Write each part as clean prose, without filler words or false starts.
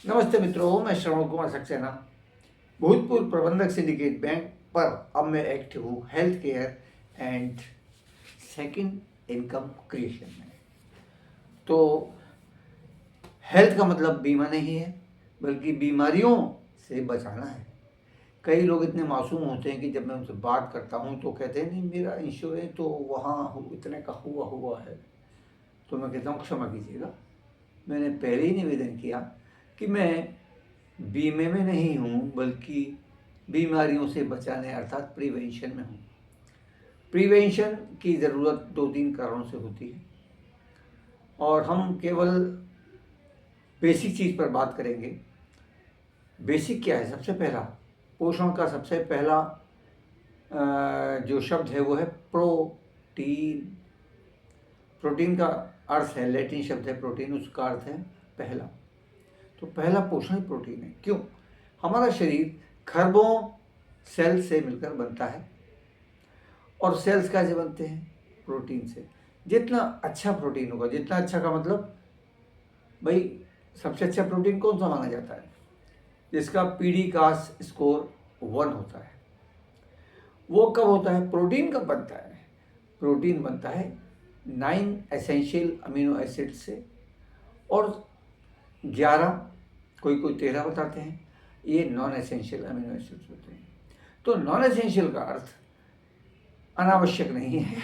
नमस्ते मित्रों, मैं श्रवण कुमार सक्सेना, भूतपूर्व प्रबंधक सिंडिकेट बैंक पर अब मैं एक्टिव हूँ health care and second income creation में। तो हेल्थ का मतलब बीमा नहीं है, बल्कि बीमारियों से बचाना है। कई लोग इतने मासूम होते हैं कि जब मैं उनसे बात करता हूँ तो कहते हैं नहीं, मेरा इंश्योरेंस तो वहाँ इतने का हुआ है। तो मैं कहता हूँ क्षमा कीजिएगा, मैंने पहले ही निवेदन किया कि मैं बीमे में नहीं हूँ, बल्कि बीमारियों से बचाने अर्थात प्रिवेंशन में हूँ। प्रिवेंशन की ज़रूरत 2-3 कारणों से होती है और हम केवल बेसिक चीज़ पर बात करेंगे। बेसिक क्या है? सबसे पहला पोषण का सबसे पहला जो शब्द है वो है प्रोटीन। प्रोटीन का अर्थ है, लैटिन शब्द है प्रोटीन, उसका अर्थ है पहला। तो पहला पोषण ही प्रोटीन है। क्यों? हमारा शरीर खरबों सेल से मिलकर बनता है और सेल्स कैसे बनते हैं? प्रोटीन से। जितना अच्छा प्रोटीन होगा, जितना अच्छा का मतलब भाई सबसे अच्छा प्रोटीन कौन सा माना जाता है? जिसका पीडीकास स्कोर 1 होता है। वो कब होता है? प्रोटीन कब बनता है? प्रोटीन बनता है 9 एसेंशियल अमीनो एसिड से और 11, कोई 13 बताते हैं, ये नॉन एसेंशियल अमीनो एसिड्स होते हैं। तो नॉन एसेंशियल का अर्थ अनावश्यक नहीं है,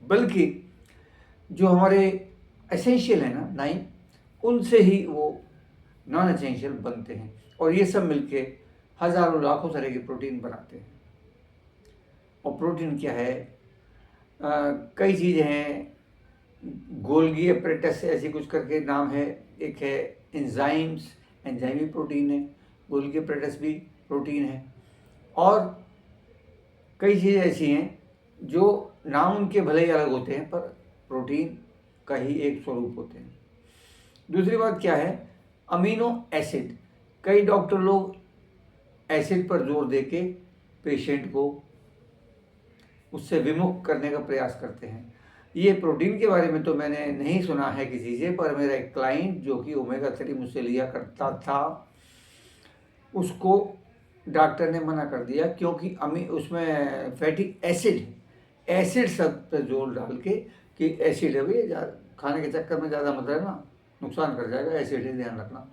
बल्कि जो हमारे एसेंशियल है ना 9, उनसे ही वो नॉन एसेंशियल बनते हैं और ये सब मिलके हज़ारों लाखों तरह के प्रोटीन बनाते हैं। और प्रोटीन क्या है? कई चीज़ें हैं, गोल्गी एपरेटस ऐसी कुछ करके नाम है, एक है एंजाइम्स, एंजाइमी प्रोटीन है, गोल्गी एपरेटस भी प्रोटीन है, और कई चीज़ें ऐसी हैं जो नाम उनके भले ही अलग होते हैं पर प्रोटीन का ही एक स्वरूप होते हैं। दूसरी बात क्या है? Amino acid. कई डॉक्टर लोग एसिड पर जोर देके पेशेंट को उससे विमुख करने का प्रयास करते हैं। ये प्रोटीन के बारे में तो मैंने नहीं सुना है किसी से, पर मेरा एक क्लाइंट जो कि ओमेगा 3 मुझसे लिया करता था, उसको डॉक्टर ने मना कर दिया, क्योंकि उसमें फैटी एसिड सब पर जोर डाल के कि एसिड है भैया, खाने के चक्कर में ज़्यादा मत रहना, नुकसान कर जाएगा, एसिड है, ध्यान रखना।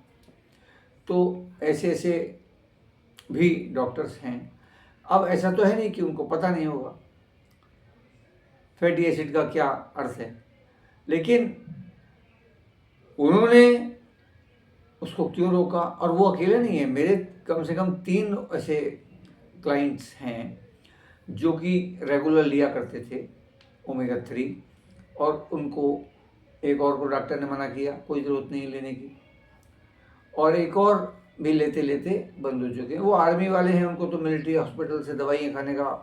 तो ऐसे ऐसे भी डॉक्टर्स हैं। अब ऐसा तो है नहीं कि उनको पता नहीं होगा फैटी एसिड का क्या अर्थ है, लेकिन उन्होंने उसको क्यों रोका? और वो अकेले नहीं है, मेरे कम से कम 3 ऐसे क्लाइंट्स हैं जो कि रेगुलर लिया करते थे ओमेगा 3, और उनको एक और को डॉक्टर ने मना किया, कोई ज़रूरत नहीं लेने की, और एक और भी लेते लेते बंद हो चुके हैं। वो आर्मी वाले हैं, उनको तो मिलिट्री हॉस्पिटल से दवाइयाँ खाने का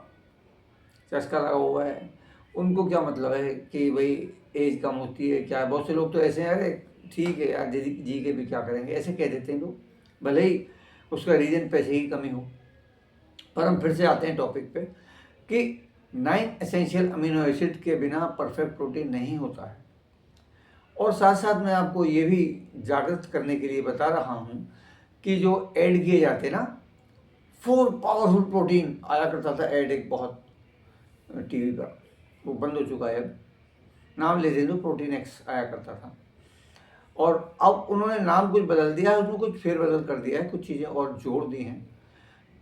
चस्का लगा हुआ है, उनको क्या मतलब है कि भाई एज कम होती है क्या है। बहुत से लोग तो ऐसे हैं, अरे ठीक है यार, जी के भी क्या करेंगे, ऐसे कह देते हैं लोग, भले ही उसका रीज़न पैसे की कमी हो। पर हम फिर से आते हैं टॉपिक पे कि 9 एसेंशियल अमीनो एसिड के बिना परफेक्ट प्रोटीन नहीं होता है। और साथ साथ मैं आपको ये भी जागृत करने के लिए बता रहा हूँ कि जो ऐड किए जाते ना, 4 पावरफुल प्रोटीन आया करता था ऐड, एक बहुत टीवी पर, वो बंद हो चुका है, नाम ले दे दो, प्रोटीन एक्स आया करता था, और अब उन्होंने नाम कुछ बदल दिया है, उसमें कुछ फेरबदल कर दिया है, कुछ चीज़ें और जोड़ दी हैं।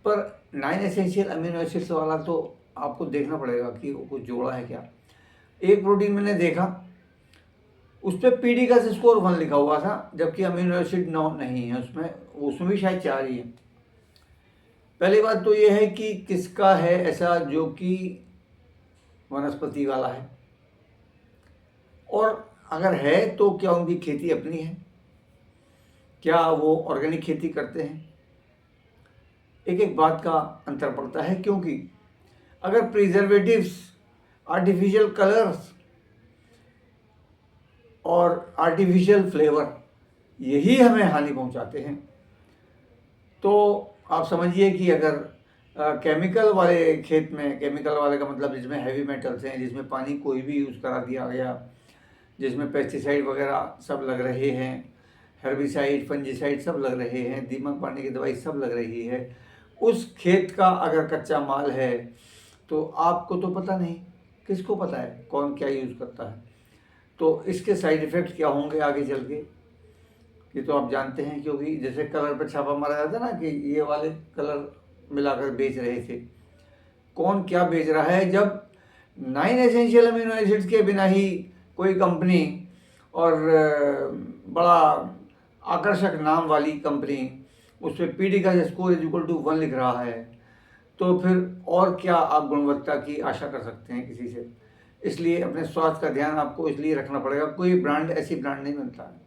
पर 9 एसेंशियल अमीनो एसिड्स वाला तो आपको देखना पड़ेगा कि वो कुछ जोड़ा है क्या। एक प्रोटीन मैंने देखा, उस पर पीडी का स्कोर 1 लिखा हुआ था, जबकि अमीनो एसिड 9 नहीं है उसमें भी शायद 4 ही है। पहली बात तो ये है कि किसका है ऐसा जो कि वनस्पति वाला है, और अगर है तो क्या उनकी खेती अपनी है, क्या वो ऑर्गेनिक खेती करते हैं? एक एक बात का अंतर पड़ता है, क्योंकि अगर प्रिजर्वेटिव्स, आर्टिफिशियल कलर्स और आर्टिफिशियल फ्लेवर यही हमें हानि पहुंचाते हैं, तो आप समझिए कि अगर केमिकल वाले खेत में, केमिकल वाले का मतलब जिसमें हैवी मेटल्स हैं, जिसमें पानी कोई भी यूज़ करा दिया गया, जिसमें पेस्टिसाइड वगैरह सब लग रहे हैं, हर्बिसाइड, फंजीसाइड सब लग रहे हैं, दीमक मारने की दवाई सब लग रही है, उस खेत का अगर कच्चा माल है तो आपको तो पता नहीं, किसको पता है कौन क्या यूज़ करता है। तो इसके साइड इफ़ेक्ट क्या होंगे आगे चल के, ये तो आप जानते हैं, क्योंकि जैसे कलर पर छापा मारा जाता है ना कि ये वाले कलर मिलाकर बेच रहे थे, कौन क्या बेच रहा है। जब 9 एसेंशियल अमीनो एसिड्स के बिना ही कोई कंपनी और बड़ा आकर्षक नाम वाली कंपनी उस पर पीडी का स्कोर =1 लिख रहा है, तो फिर और क्या आप गुणवत्ता की आशा कर सकते हैं किसी से। इसलिए अपने स्वास्थ्य का ध्यान आपको इसलिए रखना पड़ेगा। कोई ब्रांड ऐसी ब्रांड नहीं बनता है,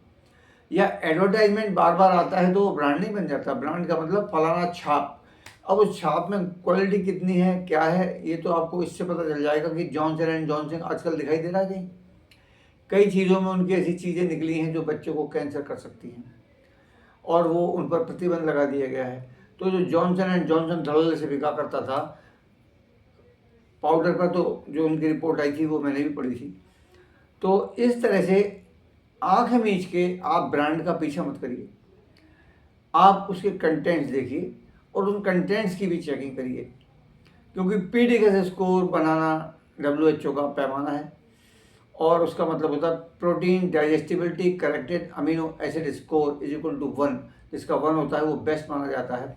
या एडवर्टाइजमेंट बार बार आता है तो वो ब्रांड नहीं बन जाता। ब्रांड का मतलब फलाना छाप। अब उस छाप में क्वालिटी कितनी है, क्या है, ये तो आपको इससे पता चल जाएगा कि जॉनसन एंड जॉनसन आजकल दिखाई दे रहा है कहीं। कई चीज़ों में उनकी ऐसी चीज़ें निकली हैं जो बच्चों को कैंसर कर सकती हैं, और वो उन पर प्रतिबंध लगा दिया गया है। तो जो जॉनसन एंड जॉनसन धड़ल्ले से बिका करता था पाउडर का, तो जो उनकी रिपोर्ट आई थी वो मैंने भी पढ़ी थी। तो इस तरह से आँख मीच के आप ब्रांड का पीछा मत करिए, आप उसके कंटेंट्स देखिए और उन कंटेंट्स की भी चेकिंग करिए, क्योंकि पीडी का स्कोर बनाना WHO का पैमाना है, और उसका मतलब होता है protein digestibility corrected amino acid score =1, जिसका 1 होता है वो बेस्ट माना जाता है।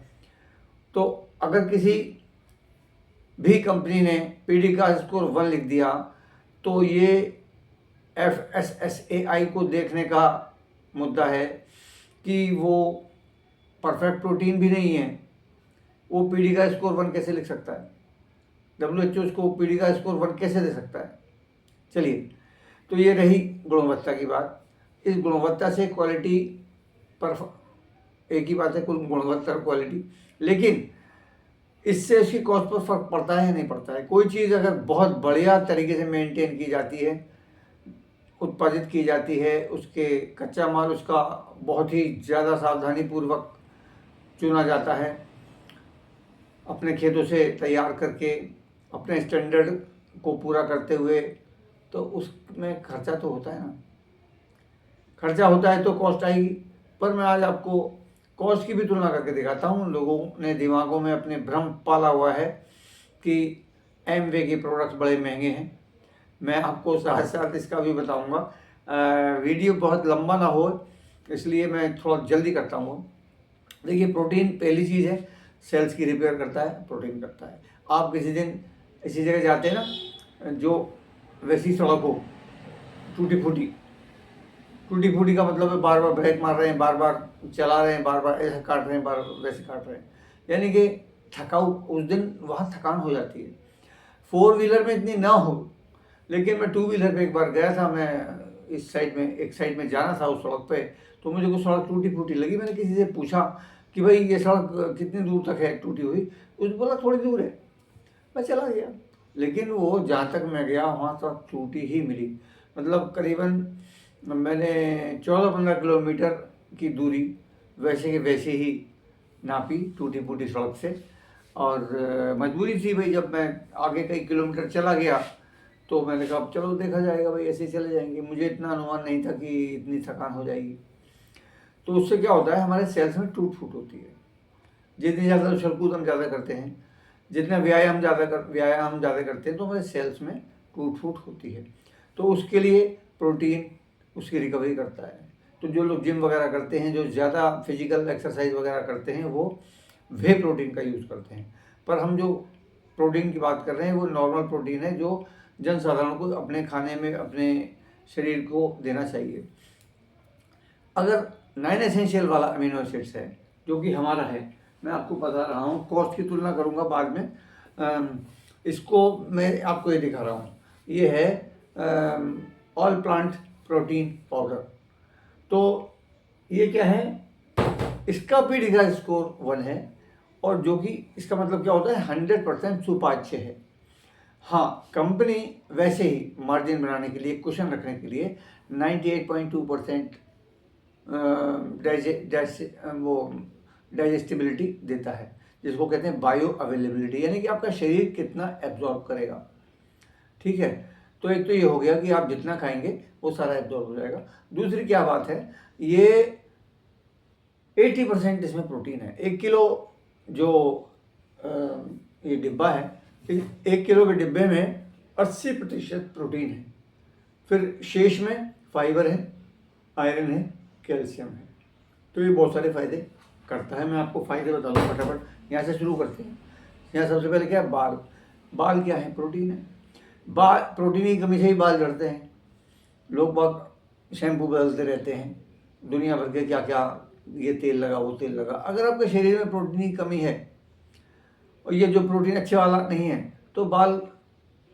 तो अगर किसी भी कंपनी ने पीडी का स्कोर 1 लिख दिया तो ये FSSAI को देखने का मुद्दा है कि वो परफेक्ट प्रोटीन भी नहीं है, वो पीडी का स्कोर 1 कैसे लिख सकता है। WHO उसको पीडी का स्कोर 1 कैसे दे सकता है। चलिए, तो ये रही गुणवत्ता की बात। इस गुणवत्ता से क्वालिटी पर एक ही बात है, कुल गुणवत्ता और क्वालिटी, लेकिन इससे उसकी कॉस्ट पर फर्क पड़ता है या नहीं पड़ता है। कोई चीज़ अगर बहुत बढ़िया तरीके से मेंटेन की जाती है, उत्पादित की जाती है, उसके कच्चा माल उसका बहुत ही ज़्यादा सावधानी पूर्वक चुना जाता है, अपने खेतों से तैयार करके अपने स्टैंडर्ड को पूरा करते हुए, तो उसमें खर्चा तो होता है ना। खर्चा होता है तो कॉस्ट आएगी। पर मैं आज आपको कॉस्ट की भी तुलना करके दिखाता हूँ। लोगों ने दिमागों में अपने भ्रम पाला हुआ है कि एमवे के प्रोडक्ट्स बड़े महंगे हैं। मैं आपको साथ साथ इसका भी बताऊँगा। वीडियो बहुत लंबा ना हो इसलिए मैं थोड़ा जल्दी करता हूँ। देखिए, प्रोटीन पहली चीज़ है, सेल्स की रिपेयर करता है, प्रोटीन करता है। आप किसी दिन इसी जगह जाते हैं ना जो वैसी सड़क हो, टूटी फूटी का मतलब है बार बार ब्रेक मार रहे हैं, बार बार चला रहे हैं, बार बार ऐसे काट रहे हैं, बार वैसे काट रहे हैं, यानी कि थकाऊ, उस दिन वहाँ थकान हो जाती है। 4 व्हीलर में इतनी ना हो, लेकिन मैं 2 व्हीलर पे एक बार गया था। मैं इस साइड में, एक साइड में जाना था उस सड़क पे, तो मुझे कुछ सड़क टूटी फूटी लगी। मैंने किसी से पूछा कि भाई ये सड़क कितनी दूर तक है टूटी हुई। उसने बोला थोड़ी दूर है। मैं चला गया, लेकिन वो जहाँ तक मैं गया वहाँ तक टूटी ही मिली। मतलब करीबन मैंने 14-15 किलोमीटर की दूरी वैसे के वैसे ही नापी टूटी फूटी सड़क से। और मजबूरी थी भाई, जब मैं आगे कई किलोमीटर चला गया तो मैंने कहा चलो देखा जाएगा भाई, ऐसे ही चले जाएंगे। मुझे इतना अनुमान नहीं था कि इतनी थकान हो जाएगी। तो उससे क्या होता है, हमारे सेल्स में टूट फूट होती है। जितनी ज़्यादा उछल कूद हम ज़्यादा करते हैं, जितना व्यायाम ज़्यादा करते हैं, तो हमारे सेल्स में टूट फूट होती है। तो उसके लिए प्रोटीन उसकी रिकवरी करता है। तो जो लोग जिम वगैरह करते हैं, जो ज़्यादा फिजिकल एक्सरसाइज वगैरह करते हैं, वो वे प्रोटीन का यूज़ करते हैं। पर हम जो प्रोटीन की बात कर रहे हैं वो नॉर्मल प्रोटीन है, जो जनसाधारण को अपने खाने में अपने शरीर को देना चाहिए। अगर 9 एसेंशियल वाला अमीनो एसिड्स है जो कि हमारा है, मैं आपको बता रहा हूँ, कॉस्ट की तुलना करूँगा बाद में। इसको मैं आपको ये दिखा रहा हूँ, ये है ऑल प्लांट प्रोटीन पाउडर। तो ये क्या है, इसका पीडी का स्कोर 1 है, और जो कि इसका मतलब क्या होता है, 100% सुपाच्य है। हाँ, कंपनी वैसे ही मार्जिन बनाने के लिए, कुशन रखने के लिए 98.2% वो डाइजेस्टिबिलिटी देता है, जिसको कहते हैं बायो अवेलेबिलिटी, यानी कि आपका शरीर कितना एब्जॉर्ब करेगा। ठीक है, तो एक तो ये हो गया कि आप जितना खाएंगे वो सारा एब्जॉर्ब हो जाएगा। दूसरी क्या बात है, ये 80% इसमें प्रोटीन है। 1 किलो जो ये डिब्बा है, 1 किलो के डिब्बे में 80% प्रोटीन है। फिर शेष में फाइबर है, आयरन है, कैल्शियम है। तो ये बहुत सारे फायदे करता है। मैं आपको फायदे बता दूँ फटाफट। यहाँ से शुरू करते हैं। यहाँ सबसे पहले क्या है, बाल। बाल क्या है, प्रोटीन है। बाल, प्रोटीन की कमी से ही बाल झड़ते हैं। लोग बहुत शैम्पू बदलते रहते हैं, दुनिया भर के क्या क्या, ये तेल लगा, वो तेल लगा। अगर आपके शरीर में प्रोटीन की कमी है और ये जो प्रोटीन अच्छे वाला नहीं है, तो बाल,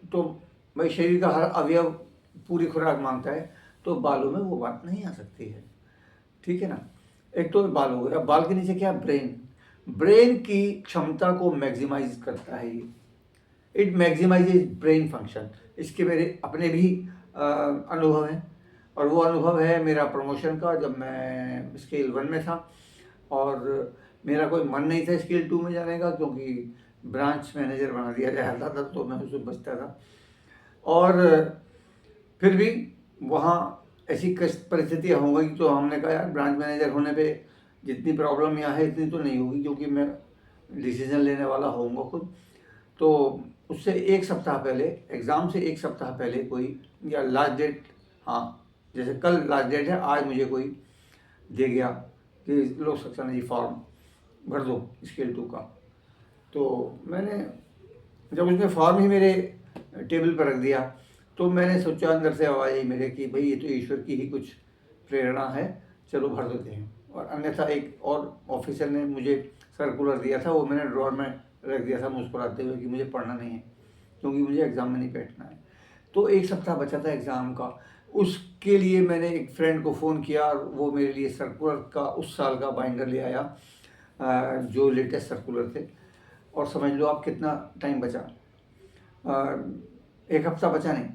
तो भाई शरीर का हर अवयव पूरी खुराक मांगता है, तो बालों में वो बात नहीं आ सकती है। ठीक है ना। एक तो बाल हो गया। बाल के नीचे क्या है, ब्रेन। ब्रेन की क्षमता को मैक्सिमाइज करता है ये। It maximises brain function. इसके मेरे अपने भी अनुभव हैं, और वो अनुभव है मेरा प्रमोशन का, जब मैं स्केल 1 में था और मेरा कोई मन नहीं था स्केल 2 में जाने का, क्योंकि ब्रांच मैनेजर बना दिया जाता था, तो मैं उससे बचता था। और फिर भी वहाँ ऐसी परिस्थितियाँ हो गई, तो हमने कहा यार ब्रांच मैनेजर होने पे जितनी प्रॉब्लम यहाँ है इतनी तो नहीं होगी, क्योंकि मैं डिसीजन लेने वाला होऊंगा खुद। तो उससे 1 सप्ताह पहले, एग्ज़ाम से 1 सप्ताह पहले कोई, या लास्ट डेट, हाँ जैसे कल लास्ट डेट है, आज मुझे कोई दे गया कि लोग सक्सेना जी फॉर्म भर दो स्केल 2 का। तो मैंने जब उसने फॉर्म ही मेरे टेबल पर रख दिया, तो मैंने सोचा अंदर से आवाज़ आई मेरे कि भाई ये तो ईश्वर की ही कुछ प्रेरणा है, चलो भर देते हैं। और अन्यथा एक और ऑफिसर ने मुझे सर्कुलर दिया था, वो मैंने ड्रॉर में रख दिया था मुस्कुराते हुए कि मुझे पढ़ना नहीं है, क्योंकि मुझे एग्ज़ाम में नहीं बैठना है। तो 1 सप्ताह बचा था एग्ज़ाम का। उसके लिए मैंने एक फ्रेंड को फ़ोन किया, और वो मेरे लिए सर्कुलर का उस साल का बाइंडर ले आया, जो लेटेस्ट सर्कुलर थे। और समझ लो आप कितना टाइम बचा, 1 हफ्ता बचा नहीं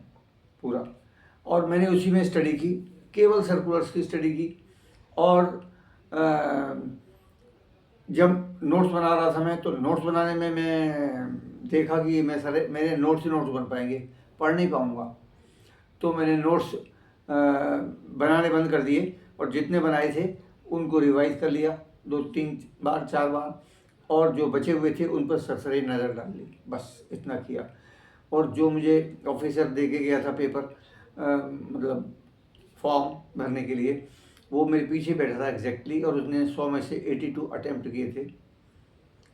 पूरा। और मैंने उसी में स्टडी की, केवल सर्कुलर्स की स्टडी की। और जब नोट्स बना रहा था मैं, तो नोट्स बनाने में मैं देखा कि मैं सारे मेरे नोट्स ही नोट्स बन पाएंगे, पढ़ नहीं पाऊँगा। तो मैंने नोट्स बनाने बंद कर दिए, और जितने बनाए थे उनको रिवाइज कर लिया 2-3 बार 4 बार, और जो बचे हुए थे उन पर सरसरी नज़र डाल ली, बस इतना किया। और जो मुझे ऑफिसर दे के गया था पेपर, मतलब फॉर्म भरने के लिए, वो मेरे पीछे बैठा था एग्जैक्टली, और उसने 100 में से 82 अटैम्प्ट किए थे।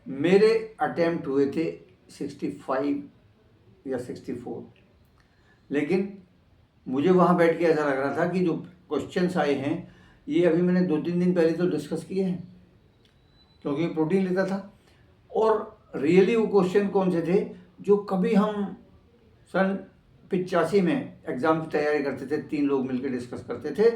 मेरे अटैम्प्ट हुए थे 65 या 64। लेकिन मुझे वहाँ बैठ के ऐसा लग रहा था कि जो क्वेश्चंस आए हैं, ये अभी मैंने 2-3 दिन पहले तो डिस्कस किए हैं, क्योंकि प्रोटीन लेता था। और रियली वो क्वेश्चन कौन से थे जो कभी हम सन 85 में एग्ज़ाम की तैयारी करते थे, 3 लोग मिलकर डिस्कस करते थे।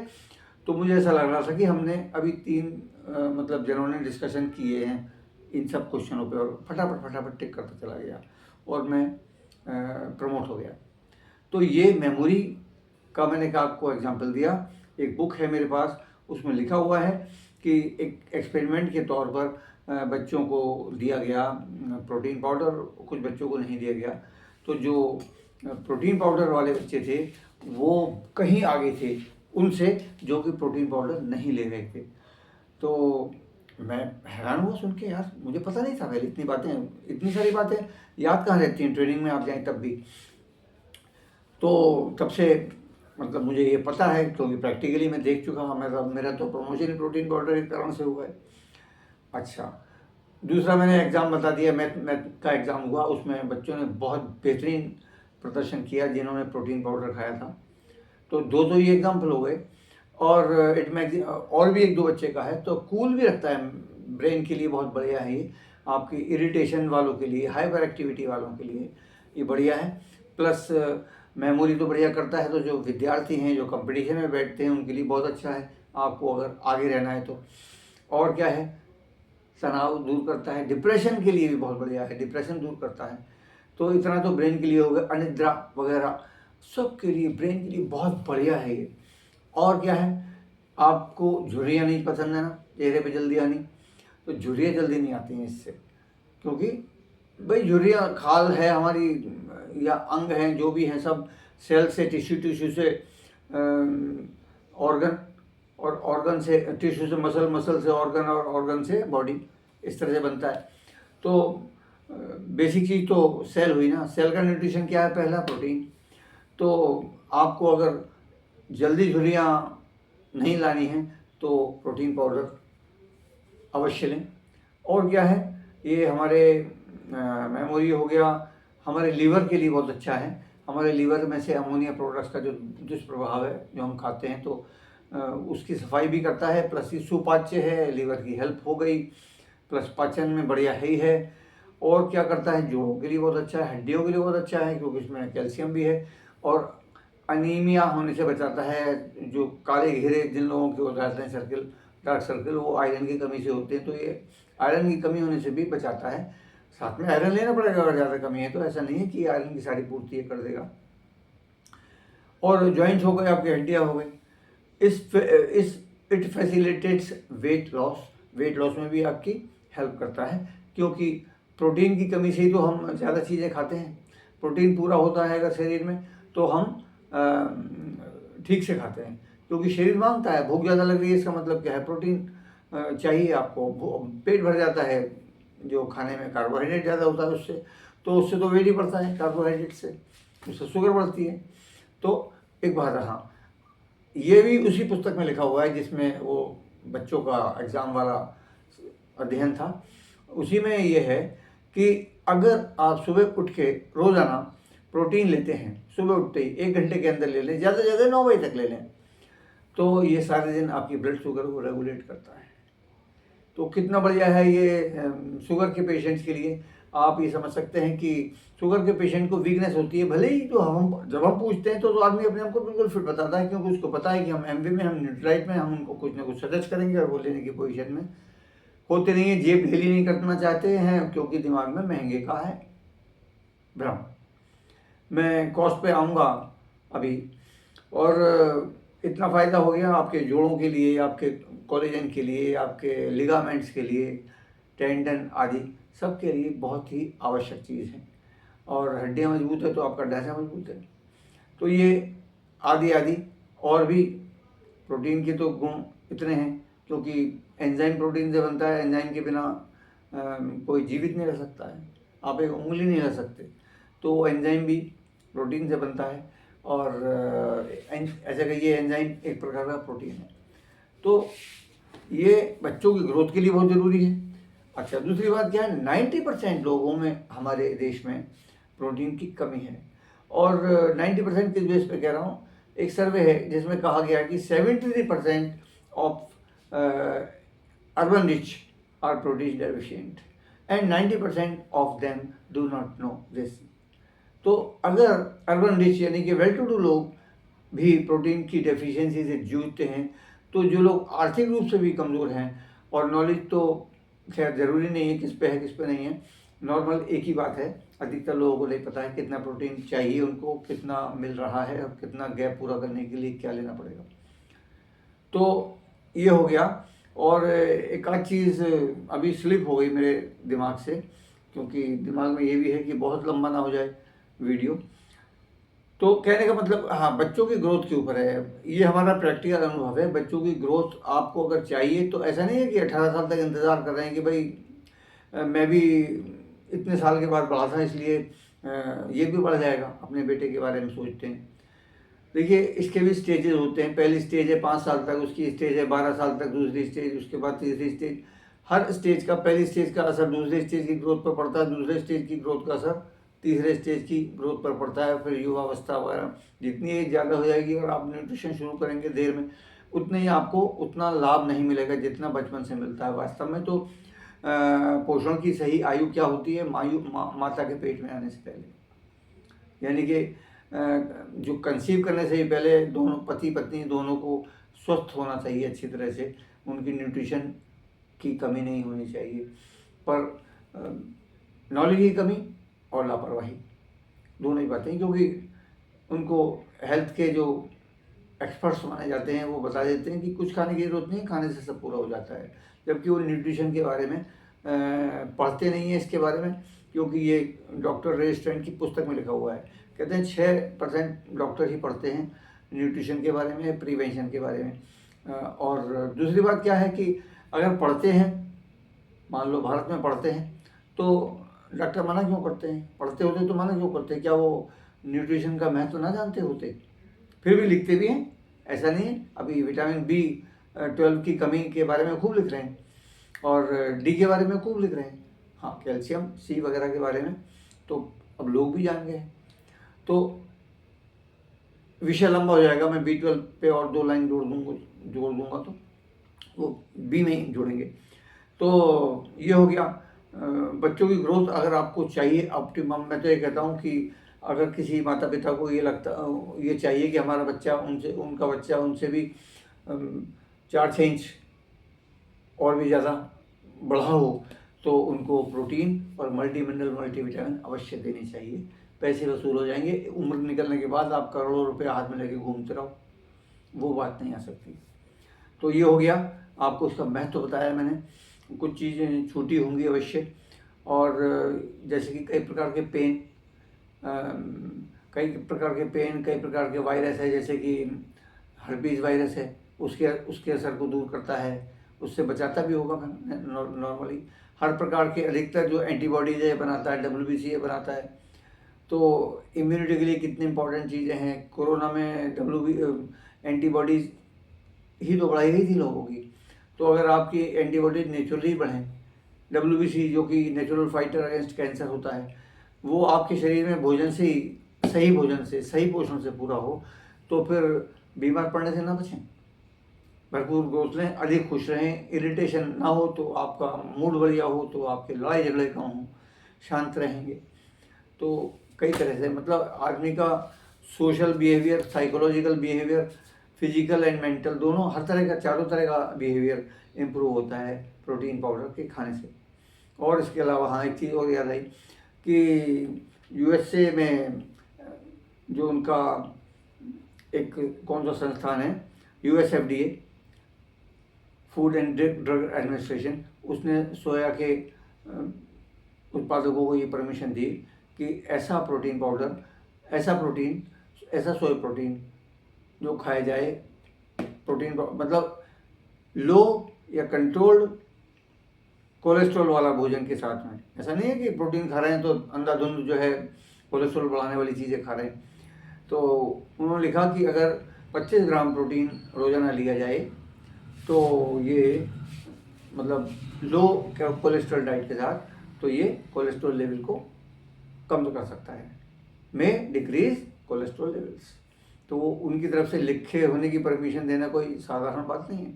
तो मुझे ऐसा लग रहा था कि हमने अभी 3 मतलब जनों ने डिस्कशन किए हैं इन सब क्वेश्चनों पे, और फटाफट टिक करता चला गया, और मैं प्रमोट हो गया। तो ये मेमोरी का मैंने आपको एग्जांपल दिया। एक बुक है मेरे पास, उसमें लिखा हुआ है कि एक एक्सपेरिमेंट के तौर पर बच्चों को दिया गया प्रोटीन पाउडर, कुछ बच्चों को नहीं दिया गया। तो जो प्रोटीन पाउडर वाले बच्चे थे वो कहीं आगे थे उनसे जो कि प्रोटीन पाउडर नहीं ले रहे थे। तो मैं हैरान हुआ सुन के, यार मुझे पता नहीं था पहले इतनी बातें, इतनी सारी बातें याद कहाँ रहती हैं, ट्रेनिंग में आप जाएं तब भी। तो तब से मतलब मुझे ये पता है, क्योंकि प्रैक्टिकली मैं देख चुका हूँ। मेरा तो प्रमोशन प्रोटीन पाउडर एक कारण से हुआ है। अच्छा, दूसरा मैंने एग्ज़ाम बता दिया, मैथ का एग्ज़ाम हुआ, उसमें बच्चों ने बहुत बेहतरीन प्रदर्शन किया जिन्होंने प्रोटीन पाउडर खाया था। तो 2 तो ये एग्जाम्पल हो गए। और और भी 1-2 बच्चे का है। तो कूल भी रखता है, ब्रेन के लिए बहुत बढ़िया है ये, आपकी इरिटेशन वालों के लिए, हाइपर एक्टिविटी वालों के लिए ये बढ़िया है। प्लस मेमोरी तो बढ़िया करता है, तो जो विद्यार्थी हैं जो कंपटीशन में बैठते हैं उनके लिए बहुत अच्छा है, आपको अगर आगे रहना है तो। और क्या है, तनाव दूर करता है, डिप्रेशन के लिए भी बहुत बढ़िया है, डिप्रेशन दूर करता है। तो इतना तो ब्रेन के लिए हो गया, अनिद्रा वगैरह सब के लिए, ब्रेन के लिए बहुत बढ़िया है ये। और क्या है, आपको झुर्रियाँ नहीं पसंद है ना, चेहरे पे जल्दी आनी, तो झुर्रियाँ जल्दी नहीं आती हैं इससे, क्योंकि भाई झुर्रियाँ खाल है हमारी, या अंग हैं जो भी हैं, सब सेल से, टिश्यू से ऑर्गन और ऑर्गन से टिश्यू से मसल, मसल से ऑर्गन और ऑर्गन से बॉडी, इस तरह से बनता है। तो बेसिक चीज़ तो सेल हुई ना। सेल का न्यूट्रिशन क्या है? पहला प्रोटीन। तो आपको अगर जल्दी झुर्रियाँ नहीं लानी है तो प्रोटीन पाउडर अवश्य लें। और क्या है, ये हमारे मेमोरी हो गया, हमारे लीवर के लिए बहुत अच्छा है। हमारे लीवर में से अमोनिया प्रोडक्ट्स का जो दुष्प्रभाव है जो हम खाते हैं, तो उसकी सफाई भी करता है, प्लस ये सुपाच्य है, लीवर की हेल्प हो गई, प्लस पाचन में बढ़िया ही है। और क्या करता है, जोड़ों के लिए बहुत अच्छा है, हड्डियों के लिए बहुत अच्छा है, क्योंकि इसमें कैल्शियम भी है। और अनीमिया होने से बचाता है। जो काले घेरे जिन लोगों के हो जाते हैं, सर्किल, डार्क सर्किल, वो आयरन की कमी से होते हैं, तो ये आयरन की कमी होने से भी बचाता है। साथ में आयरन लेना पड़ेगा अगर ज़्यादा कमी है तो, ऐसा नहीं है कि आयरन की सारी पूर्ति ये कर देगा। और जॉइंट्स हो गए, आपकी हड्डियाँ हो गई। इस it facilitates weight loss. Weight loss में भी आपकी हेल्प करता है, क्योंकि प्रोटीन की कमी से ही तो हम ज़्यादा चीज़ें खाते हैं। प्रोटीन पूरा होता है अगर शरीर में तो हम ठीक से खाते हैं, क्योंकि शरीर मांगता है। भूख ज़्यादा लग रही है, इसका मतलब क्या है, प्रोटीन चाहिए आपको। पेट भर जाता है जो खाने में कार्बोहाइड्रेट ज़्यादा होता है उससे, तो उससे तो वेट ही बढ़ता है कार्बोहाइड्रेट से, उससे शुगर बढ़ती है। तो एक बात, हाँ, ये भी उसी पुस्तक में लिखा हुआ है जिसमें वो बच्चों का एग्ज़ाम वाला अध्ययन था। उसी में ये है कि अगर आप सुबह उठ के रोज़ाना प्रोटीन लेते हैं, सुबह उठते ही 1 घंटे के अंदर ले लें, ज़्यादा से ज़्यादा 9 बजे तक ले लें, तो ये सारे दिन आपकी ब्लड शुगर को रेगुलेट करता है। तो कितना बढ़िया है ये शुगर के पेशेंट्स के लिए। आप ये समझ सकते हैं कि शुगर के पेशेंट को वीकनेस होती है, भले ही तो जब हम पूछते हैं तो आदमी अपने आप को बिल्कुल फिट बताता है, क्योंकि उसको पता है कि हम एमवी में, हम न्यूट्राइट में, हम उनको कुछ ना कुछ सजेस्ट करेंगे और वो लेने की पोजीशन में होते नहीं है। जेब ढीली नहीं करना चाहते हैं, क्योंकि दिमाग में महंगे का है भ्रम। मैं कॉस्ट पे आऊँगा अभी। और इतना फ़ायदा हो गया आपके जोड़ों के लिए, आपके कोलेजन के लिए, आपके लिगामेंट्स के लिए, टेंडन आदि सब के लिए बहुत ही आवश्यक चीज़ है। और हड्डियाँ मजबूत है तो आपका ढांचा मजबूत है। तो ये आदि आदि और भी प्रोटीन के तो गुण इतने हैं, क्योंकि एंजाइम प्रोटीन से बनता है। एंजाइम के बिना कोई जीवित नहीं रह सकता है। आप एक उंगली नहीं रह सकते, तो एंजाइम भी प्रोटीन से बनता है। और ऐसा कहिए एंजाइम एक प्रकार का प्रोटीन है। तो ये बच्चों की ग्रोथ के लिए बहुत ज़रूरी है। अच्छा, दूसरी बात क्या है, 90% लोगों में हमारे देश में प्रोटीन की कमी है। और 90% किस बेस पे कह रहा हूँ, एक सर्वे है जिसमें कहा गया कि 73% of urban rich are protein deficient and 90% of them do not know this. तो अगर अर्बन रिच यानी कि वेल टू डू लोग भी प्रोटीन की डेफिशिएंसी से जूझते हैं, तो जो लोग आर्थिक रूप से भी कमज़ोर हैं, और नॉलेज तो खैर ज़रूरी नहीं है किस पे है किस पे नहीं है, नॉर्मल एक ही बात है, अधिकतर लोगों को नहीं पता है कितना प्रोटीन चाहिए उनको, कितना मिल रहा है, और कितना गैप पूरा करने के लिए क्या लेना पड़ेगा। तो ये हो गया। और एक आध चीज़ अभी स्लिप हो गई मेरे दिमाग से, क्योंकि दिमाग में ये भी है कि बहुत लंबा ना हो जाए वीडियो। तो कहने का मतलब, हाँ, बच्चों की ग्रोथ के ऊपर है ये, हमारा प्रैक्टिकल अनुभव है। बच्चों की ग्रोथ आपको अगर चाहिए तो ऐसा नहीं है कि 18 साल तक इंतज़ार कर रहे हैं कि भाई मैं भी इतने साल के बाद बढ़ा था इसलिए ये भी बढ़ जाएगा, अपने बेटे के बारे में सोचते हैं। देखिए, इसके भी स्टेजेस होते हैं। पहली स्टेज है 5 साल तक, उसकी स्टेज है 12 साल तक, दूसरी स्टेज, उसके बाद तीसरी स्टेज। हर स्टेज का, पहली स्टेज का असर दूसरे स्टेज की ग्रोथ पर पड़ता है, दूसरे स्टेज की ग्रोथ का असर तीसरे स्टेज की ग्रोथ पर पड़ता है। फिर युवावस्था वगैरह, जितनी एज ज़्यादा हो जाएगी और आप न्यूट्रिशन शुरू करेंगे देर में, उतने ही आपको उतना लाभ नहीं मिलेगा जितना बचपन से मिलता है। वास्तव में तो पोषण की सही आयु क्या होती है, माता के पेट में आने से पहले, यानी कि जो कंसीव करने से ही पहले दोनों पति पत्नी दोनों को स्वस्थ होना चाहिए अच्छी तरह से, उनकी न्यूट्रिशन की कमी नहीं होनी चाहिए। पर नॉलेज की कमी और लापरवाही दोनों ही बातें, क्योंकि उनको हेल्थ के जो एक्सपर्ट्स माने जाते हैं वो बता देते हैं कि कुछ खाने की ज़रूरत नहीं, खाने से सब पूरा हो जाता है, जबकि वो न्यूट्रिशन के बारे में पढ़ते नहीं है इसके बारे में। क्योंकि ये डॉक्टर रे स्ट्रैंड की पुस्तक में लिखा हुआ है, कहते हैं 6% डॉक्टर ही पढ़ते हैं न्यूट्रिशन के बारे में, प्रिवेंशन के बारे में। और दूसरी बात क्या है कि अगर पढ़ते हैं, मान लो भारत में पढ़ते हैं, तो डॉक्टर मना क्यों करते हैं? पढ़ते होते तो मना क्यों करते? क्या वो न्यूट्रिशन का महत्व ना जानते होते? फिर भी लिखते भी हैं, ऐसा नहीं है। अभी विटामिन B12 की कमी के बारे में खूब लिख रहे हैं और D के बारे में खूब लिख रहे हैं, हाँ कैल्शियम C वगैरह के बारे में तो अब लोग भी जान गए हैं। तो विषय लंबा हो जाएगा, मैं B12 पे और 2 लाइन जोड़ दूंगा तो वो B में ही जोड़ेंगे। तो ये हो गया बच्चों की ग्रोथ। अगर आपको चाहिए ऑप्टिमम, मैं तो ये कहता हूँ कि अगर किसी माता पिता को ये चाहिए कि हमारा बच्चा उनका बच्चा उनसे भी 4-6 इंच और भी ज़्यादा बढ़ा हो, तो उनको प्रोटीन और मल्टी मिनरल मल्टीविटामिन अवश्य देनी चाहिए। पैसे वसूल हो जाएंगे, उम्र निकलने के बाद आप करोड़ों रुपए हाथ में लेके घूमते रहो, वो बात नहीं आ सकती। तो ये हो गया, आपको उसका महत्व बताया मैंने। कुछ चीज़ें छूटी होंगी अवश्य, और जैसे कि कई प्रकार के पेन, कई प्रकार के वायरस है, जैसे कि हर्पीज वायरस है, उसके असर को दूर करता है, उससे बचाता भी होगा नॉर्मली। हर प्रकार के अधिकतर जो एंटीबॉडीज है बनाता है, WBC बनाता है। तो इम्यूनिटी के लिए कितनी इंपॉर्टेंट चीज़ें हैं। कोरोना में एंटीबॉडीज ही तो बढ़ाई गई थी लोगों की। तो अगर आपकी एंटीबॉडीज नेचुरली बढ़ें, WBC जो कि नेचुरल फाइटर अगेंस्ट कैंसर होता है, वो आपके शरीर में सही भोजन से, सही पोषण से पूरा हो, तो फिर बीमार पड़ने से ना बचें। भरपूर ग्रोथ लें, अधिक खुश रहें, इरिटेशन ना हो, तो आपका मूड बढ़िया हो, तो आपके लड़ाई झगड़े कम हों, शांत रहेंगे। तो कई तरह से मतलब आदमी का social behaviour, psychological behaviour, physical and mental दोनों, हर तरह का, चारों तरह का बिहेवियर इम्प्रूव होता है प्रोटीन पाउडर के खाने से। और इसके अलावा हाँ, एक चीज़ और याद आई कि USA में जो उनका एक कौन सा संस्थान है, USFDA, food and drug administration, उसने सोया के उत्पादकों को ये परमिशन दी कि ऐसा सोया प्रोटीन जो खाया जाए, प्रोटीन मतलब लो या कंट्रोल्ड कोलेस्ट्रॉल वाला भोजन के साथ में। ऐसा नहीं है कि प्रोटीन खा रहे हैं तो अंधाधुंध जो है कोलेस्ट्रॉल बढ़ाने वाली चीज़ें खा रहे हैं। तो उन्होंने लिखा कि अगर 25 ग्राम प्रोटीन रोज़ाना लिया जाए तो ये मतलब लो कोलेस्ट्रॉल डाइट के साथ, तो ये कोलेस्ट्रॉल लेवल को कम कर सकता है, में डिक्रीज कोलेस्ट्रॉल लेवल्स। तो वो उनकी तरफ से लिखे होने की परमिशन देना कोई साधारण बात नहीं है।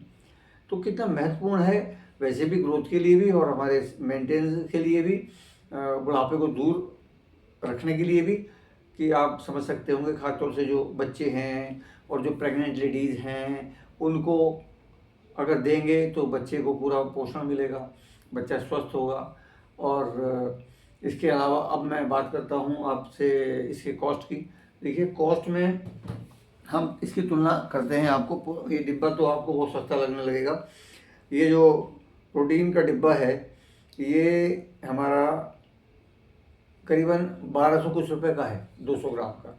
तो कितना महत्वपूर्ण है वैसे भी ग्रोथ के लिए भी, और हमारे मेंटेनेंस के लिए भी, बुढ़ापे को दूर रखने के लिए भी, कि आप समझ सकते होंगे खासतौर से जो बच्चे हैं और जो प्रेग्नेंट लेडीज़ हैं, उनको अगर देंगे तो बच्चे को पूरा पोषण मिलेगा, बच्चा स्वस्थ होगा। और इसके अलावा अब मैं बात करता हूँ आपसे इसके कॉस्ट की। देखिए, कॉस्ट में हम इसकी तुलना करते हैं, आपको ये डिब्बा तो आपको बहुत सस्ता लगने लगेगा। ये जो प्रोटीन का डिब्बा है, ये हमारा करीबन 1200 कुछ रुपए का है, 200 ग्राम का।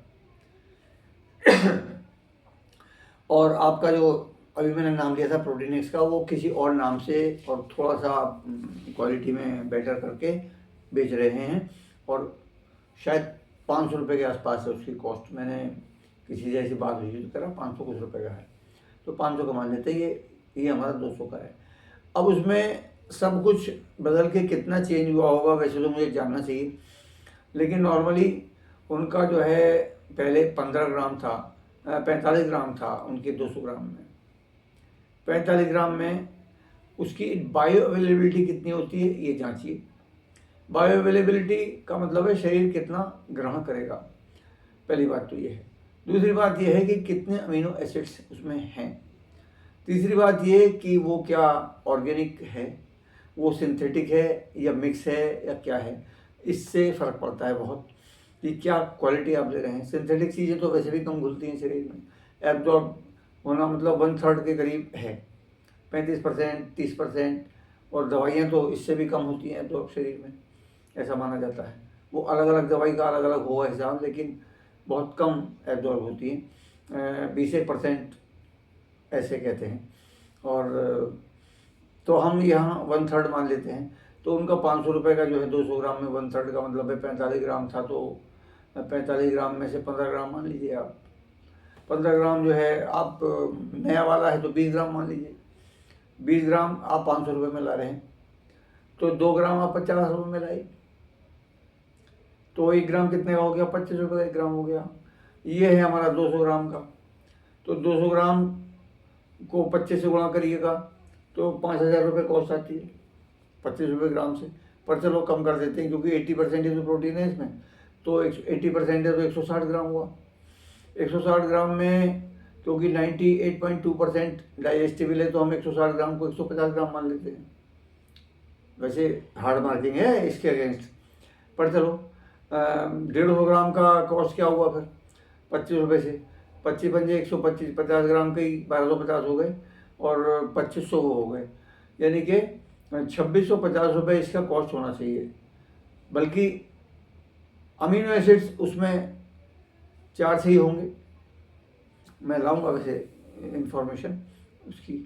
और आपका जो अभी मैंने नाम लिया था प्रोटीनिक्स का, वो किसी और नाम से और थोड़ा सा क्वालिटी में बेटर करके बेच रहे हैं, और शायद 500 रुपये के आसपास है उसकी कॉस्ट। मैंने किसी जैसी बात हुई तो कह 500 कुछ रुपये का है, तो 500 का मान लेते हैं, ये हमारा 200 का है। अब उसमें सब कुछ बदल के कितना चेंज हुआ होगा वैसे तो मुझे जानना चाहिए, लेकिन नॉर्मली उनका जो है पहले 15 ग्राम था, 45 ग्राम था उनके 200 ग्राम में। 45 ग्राम में उसकी बायो अवेलेबिलिटी कितनी होती है ये जांचिए। बायो अवेलेबिलिटी का मतलब है शरीर कितना ग्रहण करेगा, पहली बात तो ये है। दूसरी बात ये है कि कितने अमीनो एसिड्स उसमें हैं। तीसरी बात ये कि वो क्या ऑर्गेनिक है, वो सिंथेटिक है या मिक्स है या क्या है, इससे फ़र्क पड़ता है बहुत कि क्या क्वालिटी आप ले रहे हैं। सिंथेटिक चीज़ें तो वैसे भी कम घुलती हैं शरीर में, एब्जॉर्ब होना मतलब 1/3 के करीब है, 35%, 30%, और दवाइयाँ तो इससे भी कम होती हैं एब्जॉर्ब शरीर में, ऐसा माना जाता है। वो अलग अलग दवाई का अलग अलग होगा हिसाब, लेकिन बहुत कम एब्जॉर्ब होती हैं, 20% ऐसे कहते हैं। और तो हम यहाँ 1/3 मान लेते हैं। तो उनका 500 रुपये का जो है 200 ग्राम में 1/3 का मतलब है 45 ग्राम था, तो 45 ग्राम में से 15 ग्राम मान लीजिए आप। 15 ग्राम जो है आप नया वाला है तो 20 ग्राम मान लीजिए। 20 ग्राम आप 500 रुपये में ला रहे हैं, तो 2 ग्राम आप 50 रुपये में लाइए, तो 1 ग्राम कितने का हो गया? 25 रुपये का 1 ग्राम हो गया। ये है हमारा 200 ग्राम का। तो 200 ग्राम को 25 से गुणा करिएगा तो 5,000 रुपये कॉस्ट आती है 25 रुपये ग्राम से। पर चलो कम कर देते हैं क्योंकि 80% तो प्रोटीन है इसमें, तो 80% है तो 160 ग्राम हुआ। 160 ग्राम में क्योंकि 98.2% डाइजेस्टिबल है तो हम 160 ग्राम को 150 ग्राम मान लेते हैं। वैसे हार्ड मार्किंग है इसके अगेंस्ट, पर चलो 150 ग्राम का कॉस्ट क्या हुआ फिर 25 रुपये से? 25 पंजे 125, 50 ग्राम के ही 1250 हो गए और 2500 हो गए, यानी कि 2650 रुपये इसका कॉस्ट होना चाहिए। बल्कि अमीनो एसिड्स उसमें 4 से ही होंगे, मैं लाऊंगा वैसे इंफॉर्मेशन उसकी।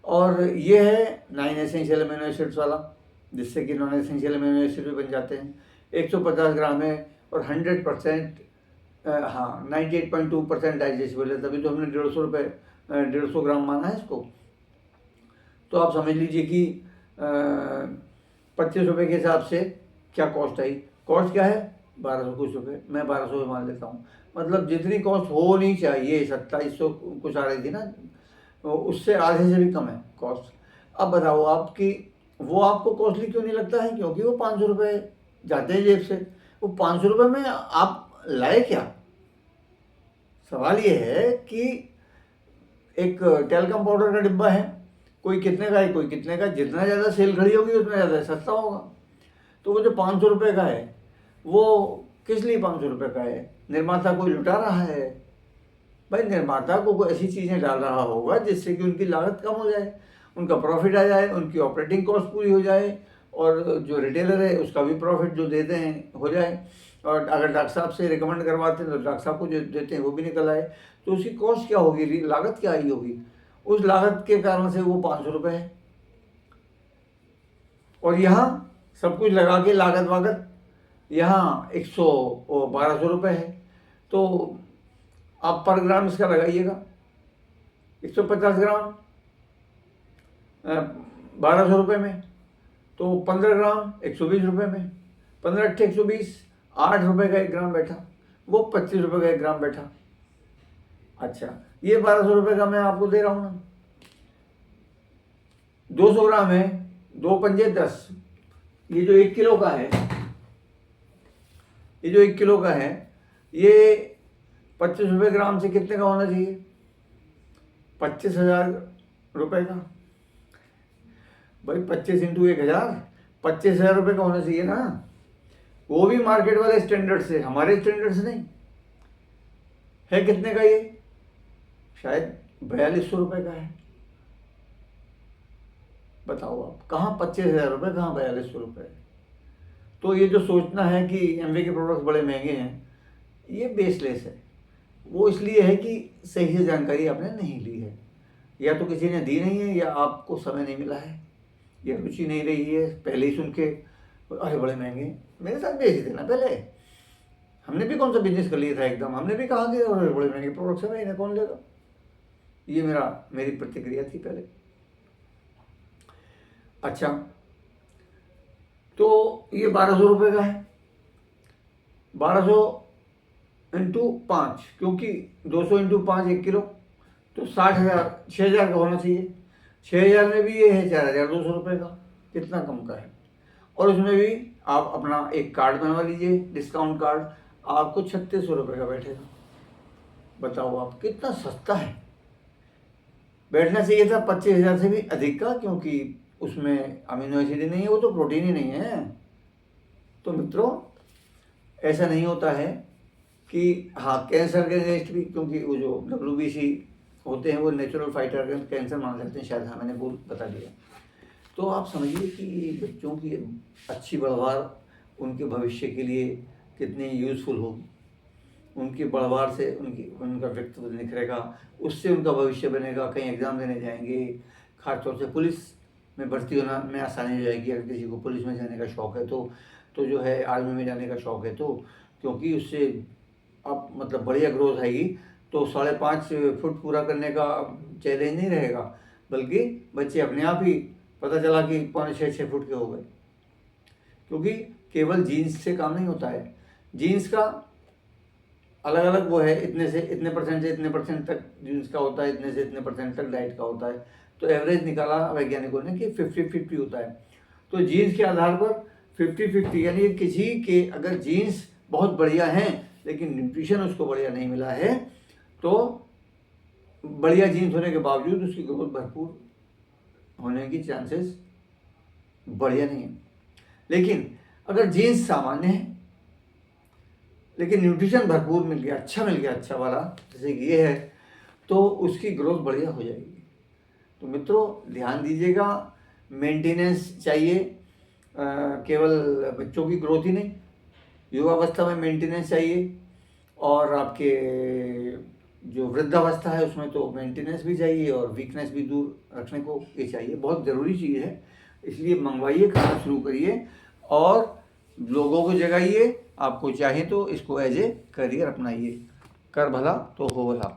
और ये है 9 एसेंशियल अमीनो एसिड्स वाला, जिससे कि नॉन एसेंशियल अमीनो एसिड भी बन जाते हैं। 150 ग्राम है और 100% हाँ 98.2% डाइजेस्टिबल है, तभी तो हमने 150 ग्राम माना है इसको। तो आप समझ लीजिए कि 25 रुपये के हिसाब से क्या कॉस्ट आई। कॉस्ट क्या है? 1200 कुछ रुपये, मैं 1200 मान लेता हूँ। मतलब जितनी कॉस्ट होनी चाहिए 2700 कुछ आ रही थी ना, तो उससे आधे से भी कम है कॉस्ट। अब बताओ आपकी वो आपको कॉस्टली क्यों नहीं लगता है? क्योंकि वो 500 रुपये जाते हैं जेब से। वो 500 रुपये में आप लाए क्या? सवाल ये है कि एक टेलकम पाउडर का डिब्बा है, कोई कितने का है कोई कितने का, जितना ज़्यादा सेल खड़ी होगी उतना ज़्यादा सस्ता होगा। तो वो जो 500 रुपये का है वो किस लिए 500 रुपये का है? निर्माता कोई लुटा रहा है भाई। निर्माता को कोई ऐसी चीज़ें डाल रहा होगा जिससे कि उनकी लागत कम हो जाए, उनका प्रॉफिट आ जाए, उनकी ऑपरेटिंग कॉस्ट पूरी हो जाए, और जो रिटेलर है उसका भी प्रॉफिट जो देते हैं हो जाए। और अगर डॉक्टर साहब से रिकमेंड करवाते हैं तो डॉक्टर साहब को जो देते हैं वो भी निकल आए। तो उसकी कॉस्ट क्या होगी, लागत क्या आई होगी? उस लागत के कारण से वो 500 रुपये है। और यहाँ सब कुछ लगा के लागत वागत यहाँ 1200 रुपये है। तो आप पर ग्राम इसका लगाइएगा 150 ग्राम 1200 रुपये में, तो 15 ग्राम 120 रुपये में, 15 अट्ठे 120, 8 रुपये का 1 ग्राम बैठा, वो 25 रुपये का 1 ग्राम बैठा। अच्छा, ये 1200 रुपये का मैं आपको दे रहा हूँ ना। 200 ग्राम है, 2 पंजे 10, ये जो 1 किलो का है, ये जो 1 किलो का है ये 25 रुपये ग्राम से कितने का होना चाहिए? 25,000 रुपये का। भाई 25 इंटू 1000, 25,000 रुपये का होना चाहिए ना। वो भी मार्केट वाले स्टैंडर्ड से, हमारे स्टैंडर्ड से नहीं है। कितने का ये? शायद 4200 रुपये का है। बताओ आप, कहाँ 25,000 रुपये, कहाँ 4200 रुपये? तो ये जो सोचना है कि एमवे के प्रोडक्ट्स बड़े महंगे हैं, ये बेसलेस है। वो इसलिए है कि सही से जानकारी आपने नहीं ली है, या तो किसी ने दी नहीं है, या आपको समय नहीं मिला है, या रुचि नहीं रही है। पहले ही सुन के अरे बड़े महंगे, मेरे साथ बेच देना। पहले हमने भी कौन सा बिजनेस कर लिया था एकदम, हमने भी कहा कि अरे बड़े महंगे प्रोडक्ट्स है, इन्हें कौन लेगा। ये मेरी प्रतिक्रिया थी पहले। अच्छा, तो ये 1200 रुपये का है। 1200 इंटू 5, क्योंकि 200 इंटू 5 1 किलो, तो 60,000, 6,000 का होना चाहिए। 6,000 में भी ये है 4,200 रुपये का, कितना कम का है। और उसमें भी आप अपना एक कार्ड बनवा लीजिए, डिस्काउंट कार्ड, आपको 3600 रुपये का बैठेगा। बताओ आप, कितना सस्ता है। बैठना चाहिए था 25,000 से भी अधिक का, क्योंकि उसमें अमीनो एसिड ही नहीं है, वो तो प्रोटीन ही नहीं है। तो मित्रों, ऐसा नहीं होता है कि हाँ कैंसर के अगेंस्ट भी, क्योंकि वो जो WBC होते हैं वो नेचुरल फाइटर कैंसर मान सकते हैं शायद। हाँ, मैंने बता दिया। तो आप समझिए कि बच्चों की अच्छी बढ़वार उनके भविष्य के लिए कितनी यूज़फुल होगी। उनकी बढ़वार से उनका व्यक्तित्व निखरेगा, उससे उनका भविष्य बनेगा। कहीं एग्ज़ाम देने जाएंगे, खासतौर से पुलिस में भर्ती होना में आसानी हो जाएगी। अगर किसी को पुलिस में जाने का शौक़ है तो जो है आर्मी में जाने का शौक़ है तो, क्योंकि उससे अब मतलब बढ़िया ग्रोथ आएगी। तो 5.5 फुट पूरा करने का चैलेंज नहीं रहेगा, बल्कि बच्चे अपने आप ही पता चला कि 5.5-6 फुट के हो गए। क्योंकि केवल जीन्स से काम नहीं होता है, जीन्स का अलग अलग वो है, इतने से इतने परसेंट से इतने परसेंट तक जीन्स का होता है, इतने से इतने परसेंट तक डाइट का होता है। तो एवरेज निकाला वैज्ञानिकों ने कि 50-50 होता है। तो जीन्स के आधार पर 50-50 यानी किसी के अगर जीन्स बहुत बढ़िया हैं लेकिन न्यूट्रिशन उसको बढ़िया नहीं मिला है तो बढ़िया जीन्स होने के बावजूद उसकी ग्रोथ भरपूर होने की चांसेस बढ़िया नहीं है। लेकिन अगर जीन्स सामान्य है लेकिन न्यूट्रिशन भरपूर मिल गया, अच्छा वाला, जैसे कि ये है, तो उसकी ग्रोथ बढ़िया हो जाएगी। तो मित्रों ध्यान दीजिएगा, मेंटेनेंस चाहिए, केवल बच्चों की ग्रोथ ही नहीं, युवावस्था में मेंटेनेंस चाहिए, और आपके जो वृद्धावस्था है उसमें तो मेंटेनेंस भी चाहिए और वीकनेस भी दूर रखने को ये चाहिए। बहुत ज़रूरी चीज़ है, इसलिए मंगवाइए, खाना शुरू करिए और लोगों को जगाइए। आपको चाहे तो इसको एज ए करियर अपनाइए। कर भला तो हो भला।